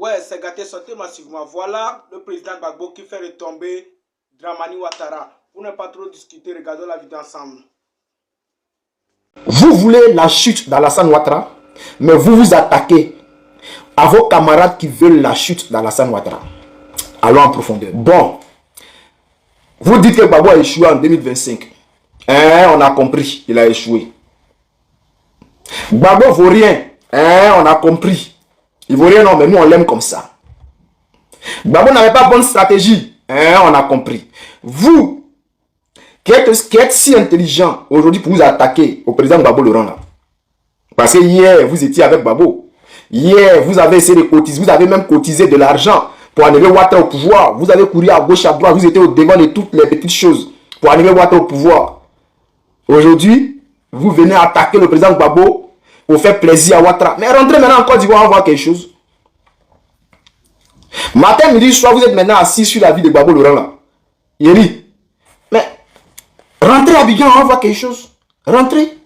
Ouais, c'est gâté sauté massivement. Voilà le président Gbagbo qui fait retomber Dramani Ouattara. Pour ne pas trop discuter, regardons la vidéo ensemble. Vous voulez la chute d'Alassane Ouattara, mais vous vous attaquez à vos camarades qui veulent la chute d'Alassane Ouattara. Allons en profondeur. Bon, vous dites que Gbagbo a échoué en 2025. On a compris, il a échoué. Gbagbo vaut rien. On a compris. Il vaut rien, non, mais nous on l'aime comme ça. Gbagbo n'avait pas bonne stratégie. On a compris. Vous, qui êtes si intelligent aujourd'hui pour vous attaquer au président Gbagbo Laurent là. Parce que hier, vous étiez avec Gbagbo. Hier, vous avez essayé de cotiser. Vous avez même cotisé de l'argent pour enlever Ouattara au pouvoir. Vous avez couru à gauche, à droite. Vous étiez au devant de toutes les petites choses pour enlever Ouattara au pouvoir. Aujourd'hui, vous venez attaquer le président Gbagbo pour faire plaisir à Ouattara. Mais rentrez maintenant en Côte d'Ivoire, on voit quelque chose. Matin, midi, soir, vous êtes maintenant assis sur la vie de Gbagbo Laurent là. Yéli. Mais rentrez à Abidjan, on voit quelque chose. Rentrez.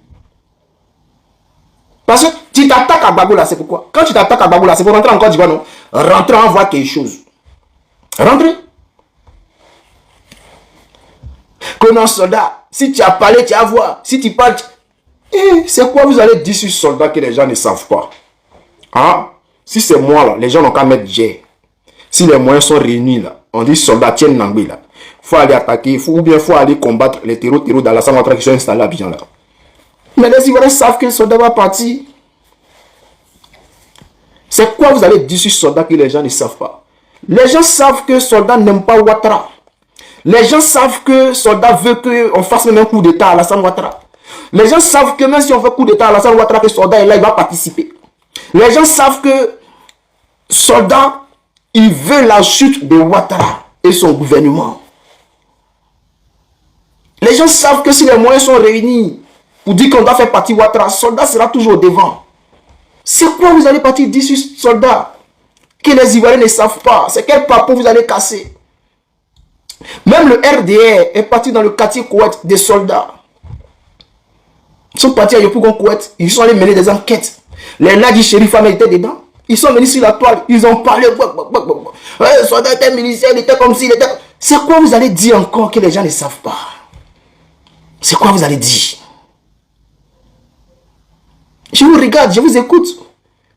Parce que tu t'attaques à Gbagbo là, c'est pourquoi. Quand tu t'attaques à Gbagbo là, c'est pour rentrer en Côte d'Ivoire, non. Rentrez, on voit quelque chose. Rentrez. Que non, soldat, si tu as parlé, tu vas voir. Si tu parles, c'est quoi vous allez dire sur soldat que les gens ne savent pas? Hein? Si c'est moi là, les gens n'ont qu'à mettre J. Si les moyens sont réunis là, on dit soldat, tiens Nangbe là. Faut aller attaquer, ou bien faut aller combattre les terreaux d'Alassane Ouattara qui sont installés à Abidjan là. Mais les Ivoiriens savent que le soldat va partir. C'est quoi vous allez dire sur soldat que les gens ne savent pas? Les gens savent que soldat n'aime pas Ouattara. Les gens savent que soldat veut qu'on fasse même un coup d'état à Alassane Ouattara. Les gens savent que même si on fait coup d'état à Alassane Ouattara, que soldat est là, il va participer. Les gens savent que soldat, il veut la chute de Ouattara et son gouvernement. Les gens savent que si les moyens sont réunis pour dire qu'on doit faire partie Ouattara, soldat sera toujours devant. C'est quoi vous allez partir dire sur soldat que les Ivoiriens ne savent pas? C'est quel papo vous allez casser? Même le RDR est parti dans le quartier Kouet des soldats. Ils sont partis à Yopougon Kouet. Ils sont allés mener des enquêtes. Les Nadi Sherifame étaient dedans. Ils sont venus sur la toile. Ils ont parlé. Le soldat était militaire, il était comme s'il était... C'est quoi vous allez dire encore que les gens ne savent pas? C'est quoi vous allez dire? Je vous regarde, je vous écoute.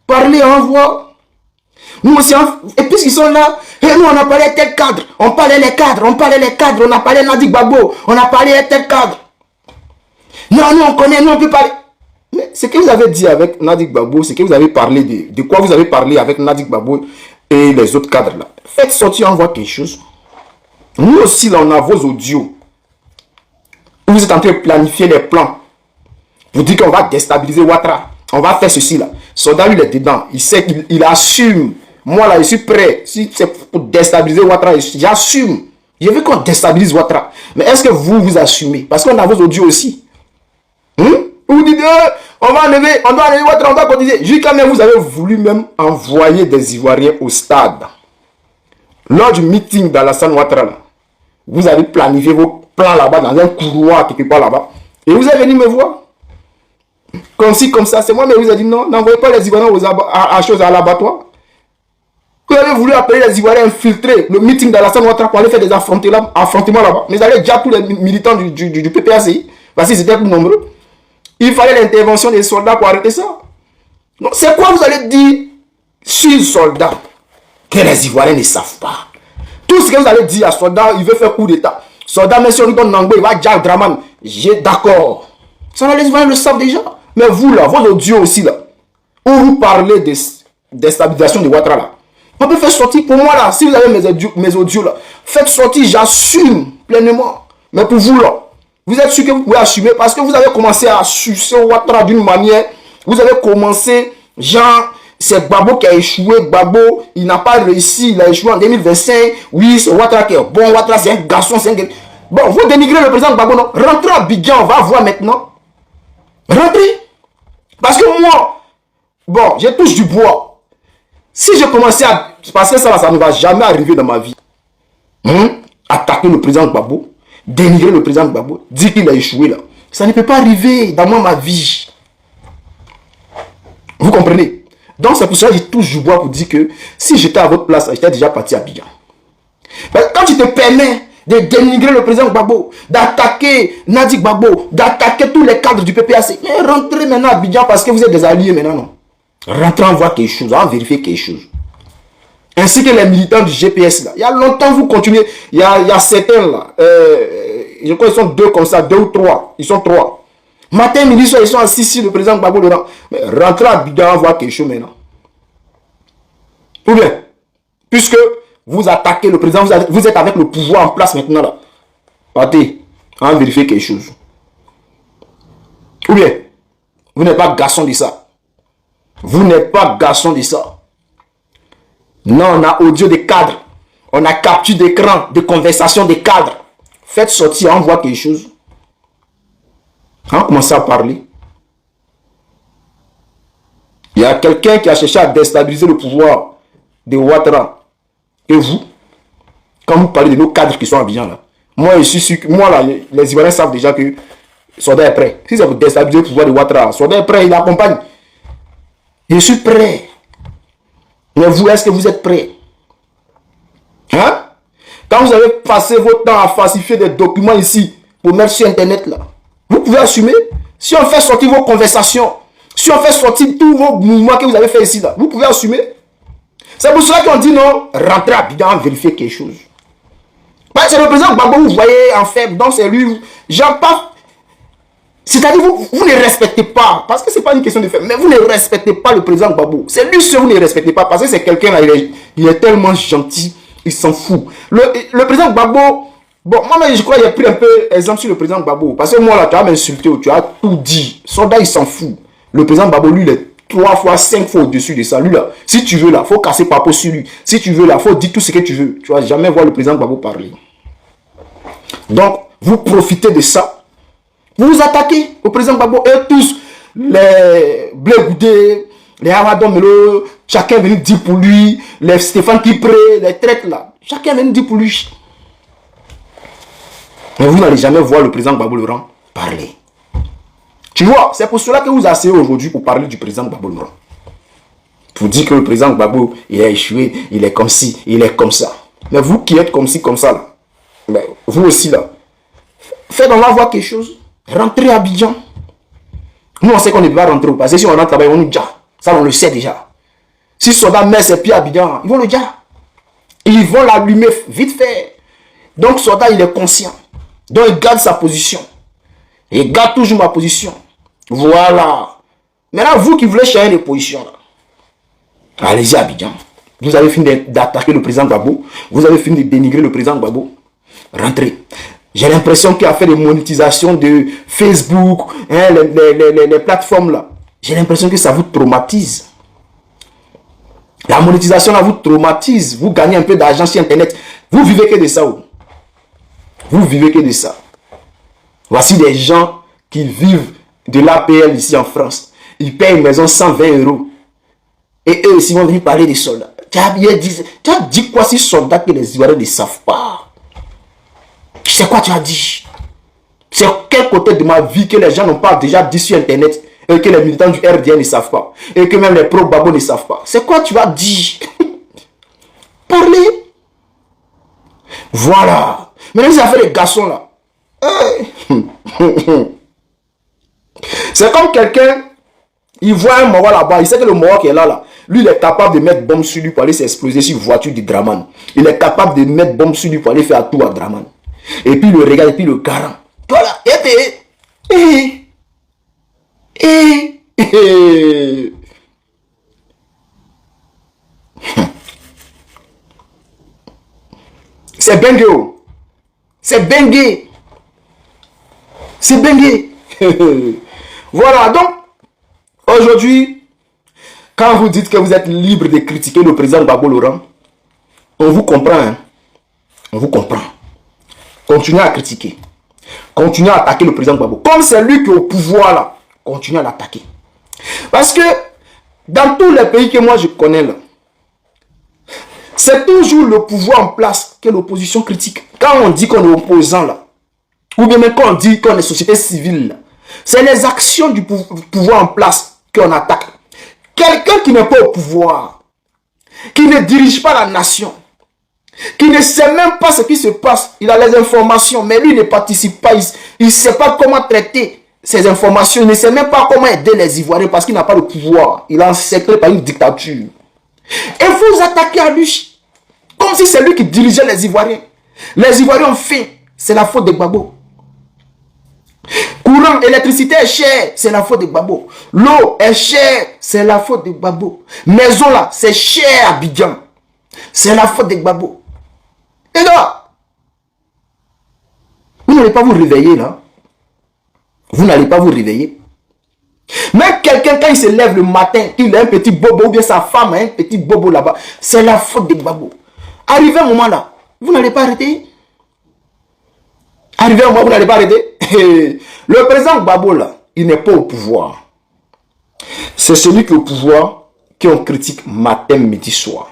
Parlez en voix. Nous aussi, et puisqu'ils sont là, et nous on a parlé à tel cadre, on parlait les cadres, on a parlé Nadi Gbagbo, on a parlé à tel cadre. Non, nous on connaît, nous on peut parler. Mais ce que vous avez dit avec Nadi Gbagbo, c'est que vous avez parlé de quoi vous avez parlé avec Nadi Gbagbo et les autres cadres là. Faites sortir, on voit quelque chose. Nous aussi là, on a vos audios. Vous êtes en train de planifier les plans. Vous dites qu'on va déstabiliser Ouattara. On va faire ceci là. Soldat, lui, il est dedans. Il sait qu'il assume. Moi, là, je suis prêt. Si c'est pour déstabiliser Ouattara, j'assume. Je veux qu'on déstabilise Ouattara. Mais est-ce que vous assumez? Parce qu'on a vos audios aussi. Vous dites, on va enlever, on doit enlever Ouattara, on doit cotiser. Jusqu'à même, vous avez voulu même envoyer des Ivoiriens au stade. Lors du meeting d'Alassane Ouattara, là, vous avez planifié vos plans là-bas, dans un couloir quelque part là-bas. Et vous êtes venu me voir. Comme ci, comme ça, c'est moi, mais vous avez dit non, n'envoyez pas les Ivoiriens à l'abattoir. Vous avez voulu appeler les Ivoiriens infiltrer le meeting d'Alassane Ouattara pour aller faire des affrontements là-bas. Mais vous avez déjà tous les militants du PPACI, parce qu'ils étaient plus nombreux. Il fallait l'intervention des soldats pour arrêter ça. Donc, c'est quoi vous allez dire sur le soldat que les Ivoiriens ne savent pas? Tout ce que vous allez dire à soldat, il veut faire coup d'état. Soldat, mais si on lui donne Nangbe, il va dire Draman. J'ai d'accord. Ça, les Ivoiriens le savent déjà. Mais vous là, vos audios aussi là, où vous parlez de déstabilisation de Ouattara là, on peut faire sortir pour moi là, si vous avez mes audios là, faites sortir, j'assume pleinement. Mais pour vous là, vous êtes sûr que vous pouvez assumer parce que vous avez commencé à sucer Ouattara d'une manière, vous avez commencé, genre, c'est Gbagbo qui a échoué, Gbagbo, il n'a pas réussi, il a échoué en 2025, oui, c'est Ouattara qui est bon, Ouattara c'est un garçon, c'est un... Bon, vous dénigrez le président Gbagbo, non? Rentrez à Abidjan, on va voir maintenant. Rentrez. Parce que moi, bon, je touche du bois. Si je commençais à... Parce que ça ne va jamais arriver dans ma vie. Attaquer le président Gbagbo, dénigrer le président Gbagbo, dire qu'il a échoué là. Ça ne peut pas arriver dans ma vie. Vous comprenez? Donc c'est pour ça que je touche du bois pour dire que si j'étais à votre place, j'étais déjà parti à Abidjan. Quand tu te permets de dénigrer le président Gbagbo, d'attaquer Nadi Gbagbo, d'attaquer tous les cadres du PPAC, mais rentrez maintenant à Abidjan parce que vous êtes des alliés maintenant, non. Rentrez en voir quelque chose, en vérifier quelque chose. Ainsi que les militants du GPS là. Il y a longtemps vous continuez, il y a certains là, je crois qu'ils sont deux comme ça, deux ou trois, ils sont trois. Matin, midi, soir, ils sont assis sur le président Gbagbo dedans. Mais rentrez à Abidjan, voir quelque chose maintenant. Ou bien, puisque vous attaquez le président, vous êtes avec le pouvoir en place maintenant là. Partez, en vérifier quelque chose. Ou bien, vous n'êtes pas garçon de ça. Vous n'êtes pas garçon de ça. Non, on a audio des cadres. On a capture d'écran, de conversation des cadres. Faites sortir, on voit quelque chose. On commence à parler. Il y a quelqu'un qui a cherché à déstabiliser le pouvoir de Ouattara. Et vous, quand vous parlez de nos cadres qui sont à Abidjan là, moi je suis sûr que, moi là, les Ivoiriens savent déjà que Soda est prêt. Si c'est pour déstabiliser le pouvoir de Ouattara, Soda est prêt, il accompagne. Je suis prêt. Mais vous, est-ce que vous êtes prêts? Hein? Quand vous avez passé votre temps à falsifier des documents ici pour mettre sur Internet là, vous pouvez assumer. Si on fait sortir vos conversations, si on fait sortir tous vos mouvements que vous avez fait ici là, vous pouvez assumer. C'est pour cela qu'on dit non, rentrez à Abidjan, vérifier quelque chose. C'est le président Gbagbo, vous voyez en faible, donc c'est lui. J'en parle. C'est-à-dire, vous ne respectez pas, parce que ce n'est pas une question de faire, mais vous ne respectez pas le président Gbagbo. C'est lui seul que vous ne respectez pas, parce que c'est quelqu'un là, il est tellement gentil, il s'en fout. Le président Gbagbo, bon, moi je crois qu'il a pris un peu exemple sur le président Gbagbo, parce que moi là, tu as m'insulté, tu as tout dit. Soda, il s'en fout. Le président Gbagbo, lui, il est 3 fois, 5 fois au-dessus de ça. Lui là, si tu veux là, il faut casser papo sur lui. Si tu veux là, il faut dire tout ce que tu veux. Tu vas jamais voir le président Gbagbo parler. Donc, vous profitez de ça. Vous vous attaquez au président Gbagbo et tous les Blé Goudé, les Amadon Melo, chacun est venu dire pour lui, les Stéphane Kipré, les traites là, chacun est venu dire pour lui. Mais vous n'allez jamais voir le président Gbagbo Laurent parler. Tu vois, c'est pour cela que vous asseyez aujourd'hui pour parler du président Gbagbo Laurent. Pour dire que le président Gbagbo, il a échoué, il est comme ci, il est comme ça. Mais vous qui êtes comme ci, comme ça là, mais vous aussi là, faites, on va voir quelque chose. Rentrez à Abidjan. Nous, on sait qu'on ne peut pas rentrer. Parce que si on rentre là-bas, on nous dit. Ça, on le sait déjà. Si Soda met ses pieds à Abidjan, ils vont le dire. Ils vont l'allumer vite fait. Donc, Soda, il est conscient. Donc, il garde sa position. Il garde toujours ma position. Voilà. Maintenant, vous qui voulez changer de position, allez-y à Abidjan. Vous avez fini d'attaquer le président Gbagbo. Vous avez fini de dénigrer le président Gbagbo. Rentrez. J'ai l'impression qu'il a fait des monétisations de Facebook, hein, les plateformes là. J'ai l'impression que ça vous traumatise. La monétisation là vous traumatise. Vous gagnez un peu d'argent sur Internet. Vous vivez que de ça. Vous vivez que de ça. Voici des gens qui vivent de l'APL ici en France. Ils payent une maison 120 €. Et eux aussi vont venir parler des soldats. Tu as dit quoi ces soldats que les Ivoiriens ne savent pas? C'est quoi tu as dit? C'est quel côté de ma vie que les gens n'ont pas déjà dit sur Internet et que les militants du RDN ne savent pas et que même les pro-Gbagbo ne savent pas? C'est quoi tu as dit? Parlez. Voilà. Maintenant, ça fait les garçons là. C'est comme quelqu'un, il voit un Moro là-bas, il sait que le Moro qui est là, lui, il est capable de mettre bombe sur lui pour aller s'exploser sur une voiture du Draman. Il est capable de mettre bombe sur lui pour aller faire tout à Draman. Et puis le regarde, et puis le garant. Voilà. C'est bengue. C'est bengue. C'est bengue. Voilà. Donc, aujourd'hui, quand vous dites que vous êtes libre de critiquer le président Gbagbo Laurent, on vous comprend. Hein? On vous comprend. Continuez à critiquer. Continuez à attaquer le président Gbagbo. Comme c'est lui qui est au pouvoir là, continuez à l'attaquer. Parce que dans tous les pays que moi je connais là, c'est toujours le pouvoir en place que l'opposition critique. Quand on dit qu'on est opposant là, ou bien même quand on dit qu'on est société civile là, c'est les actions du pouvoir en place qu'on attaque. Quelqu'un qui n'est pas au pouvoir, qui ne dirige pas la nation, qui ne sait même pas ce qui se passe. Il a les informations, mais lui ne participe pas. Il ne sait pas comment traiter ces informations. Il ne sait même pas comment aider les Ivoiriens parce qu'il n'a pas le pouvoir. Il est encerclé par une dictature. Et vous attaquez à lui, comme si c'est lui qui dirigeait les Ivoiriens. Les Ivoiriens ont faim, c'est la faute de Gbagbo. Courant, électricité est cher, c'est la faute de Gbagbo. L'eau est chère, c'est la faute de Gbagbo. Maison là, c'est cher à Abidjan, c'est la faute de Gbagbo. Les gars, vous n'allez pas vous réveiller là. Vous n'allez pas vous réveiller. Même quelqu'un, quand il se lève le matin, il a un petit bobo, ou bien sa femme a un petit bobo là-bas, c'est la faute de Gbagbo. Arrivé un moment là, vous n'allez pas arrêter. Arrivé un moment, vous n'allez pas arrêter. Le président Gbagbo là, il n'est pas au pouvoir. C'est celui qui est au pouvoir qu'on critique matin, midi, soir.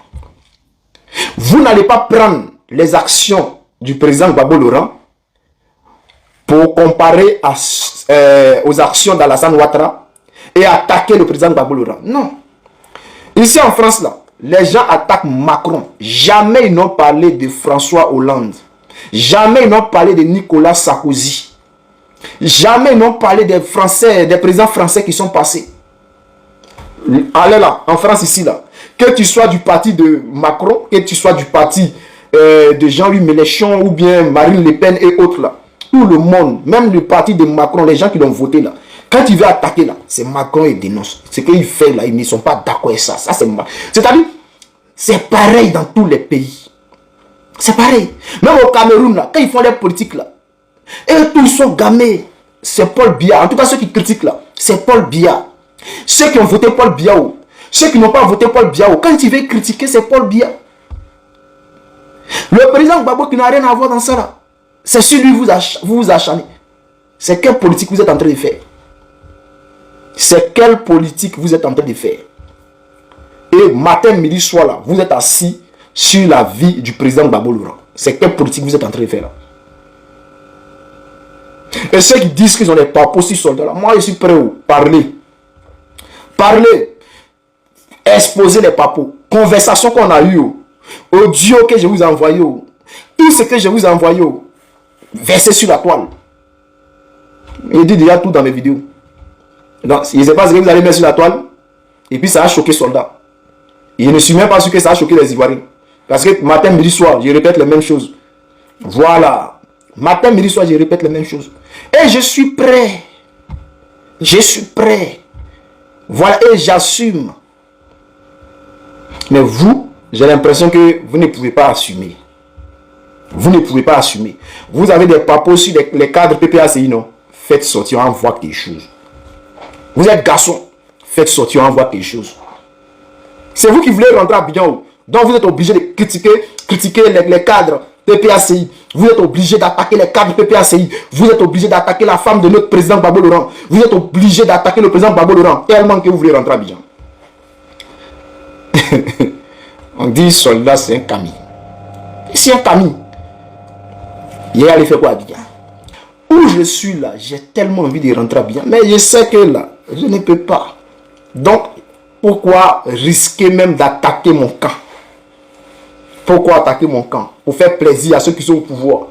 Vous n'allez pas prendre les actions du président Gbagbo Laurent pour comparer aux actions d'Alassane Ouattara et attaquer le président Gbagbo Laurent. Non. Ici en France, là, les gens attaquent Macron. Jamais ils n'ont parlé de François Hollande. Jamais ils n'ont parlé de Nicolas Sarkozy. Jamais ils n'ont parlé des Français, des présidents français qui sont passés. Allez là, en France ici là. Que tu sois du parti de Macron, que tu sois du parti de Jean-Louis Mélenchon ou bien Marine Le Pen et autres là. Tout le monde, même le parti de Macron, les gens qui l'ont voté là. Quand il veut attaquer là, c'est Macron et dénonce. Ce qu'il fait là, ils ne sont pas d'accord avec ça. C'est-à-dire, c'est pareil dans tous les pays. C'est pareil. Même au Cameroun là, quand ils font les politiques là, et tous ils sont gamés. C'est Paul Biya. En tout cas, ceux qui critiquent là, c'est Paul Biya. Ceux qui ont voté Paul Biya, ceux qui n'ont pas voté Paul Biya, quand il veut critiquer, c'est Paul Biya. Le président Gbagbo qui n'a rien à voir dans ça là. C'est sur lui vous vous acharnez. C'est quelle politique vous êtes en train de faire? C'est quelle politique vous êtes en train de faire? Et matin, midi, soir là, vous êtes assis sur la vie du président Gbagbo Laurent. C'est quelle politique vous êtes en train de faire là? Et ceux qui disent qu'ils ont des papos sur soldats là, moi je suis prêt à parler. Parler. Exposer les papos. Conversation qu'on a eu. Audio que je vous ai envoyé. Tout ce que je vous ai envoyé. Versé sur la toile. Il dit déjà tout dans mes vidéos. Donc, je ne sais pas ce que vous allez mettre sur la toile. Et puis ça a choqué les soldats. Et je ne suis même pas sûr que ça a choqué les Ivoiriens. Parce que matin, midi, soir, je répète les mêmes choses. Voilà. Matin, midi, soir, je répète les mêmes choses. Et je suis prêt. Je suis prêt. Voilà, et j'assume. Mais vous, j'ai l'impression que vous ne pouvez pas assumer. Vous ne pouvez pas assumer. Vous avez des papos sur les cadres PPACI, non? Faites sortir, on voit quelque chose. Vous êtes garçon. Faites sortir, on voit quelque chose. C'est vous qui voulez rentrer à Abidjan. Donc vous êtes obligé de critiquer les cadres PPACI. Vous êtes obligé d'attaquer les cadres PPACI. Vous êtes obligé d'attaquer la femme de notre président Gbagbo Laurent. Vous êtes obligé d'attaquer le président Gbagbo Laurent tellement que vous voulez rentrer à Abidjan. On dit soldat, c'est un Camille. C'est un Camille. Il allait faire quoi à Abidjan? Où je suis là, j'ai tellement envie de rentrer à Abidjan. Mais je sais que là, je ne peux pas. Donc, pourquoi risquer même d'attaquer mon camp? Pourquoi attaquer mon camp? Pour faire plaisir à ceux qui sont au pouvoir.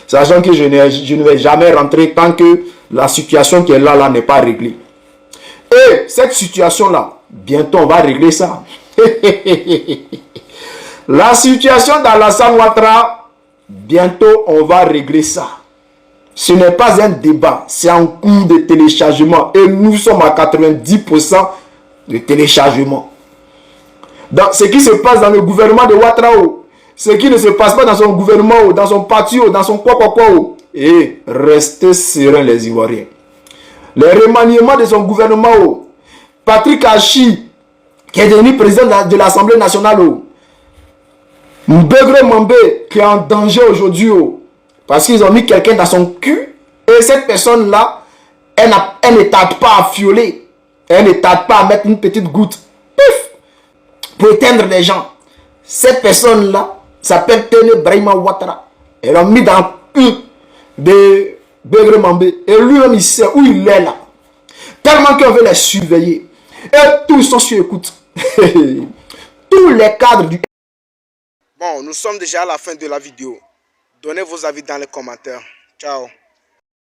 Sachant que je ne vais jamais rentrer tant que la situation qui est là n'est pas réglée. Et cette situation-là, bientôt on va régler ça. La situation d'Alassane Ouattara, bientôt on va régler ça. Ce n'est pas un débat, c'est en cours de téléchargement. Et nous sommes à 90% de téléchargement. Dans ce qui se passe dans le gouvernement de Ouattara, ce qui ne se passe pas dans son gouvernement, dans son parti, dans son quoi. Et restez sereins les Ivoiriens. Les remaniements de son gouvernement, Patrick Hachi, qui est devenu président de l'Assemblée nationale, Mbegre Mambe, qui est en danger aujourd'hui, parce qu'ils ont mis quelqu'un dans son cul, et cette personne-là, elle ne tarde pas à fioler, elle ne tarde pas à mettre une petite goutte, pif, pour éteindre les gens. Cette personne-là s'appelle Tene Brahima Ouattara. Elle l'a mis dans le cul de Mbegre Mambe, et lui-même il sait où il est là. Tellement qu'on veut les surveiller. Et tous sont sur écoute. Tous les cadres du... Bon, nous sommes déjà à la fin de la vidéo. Donnez vos avis dans les commentaires. Ciao.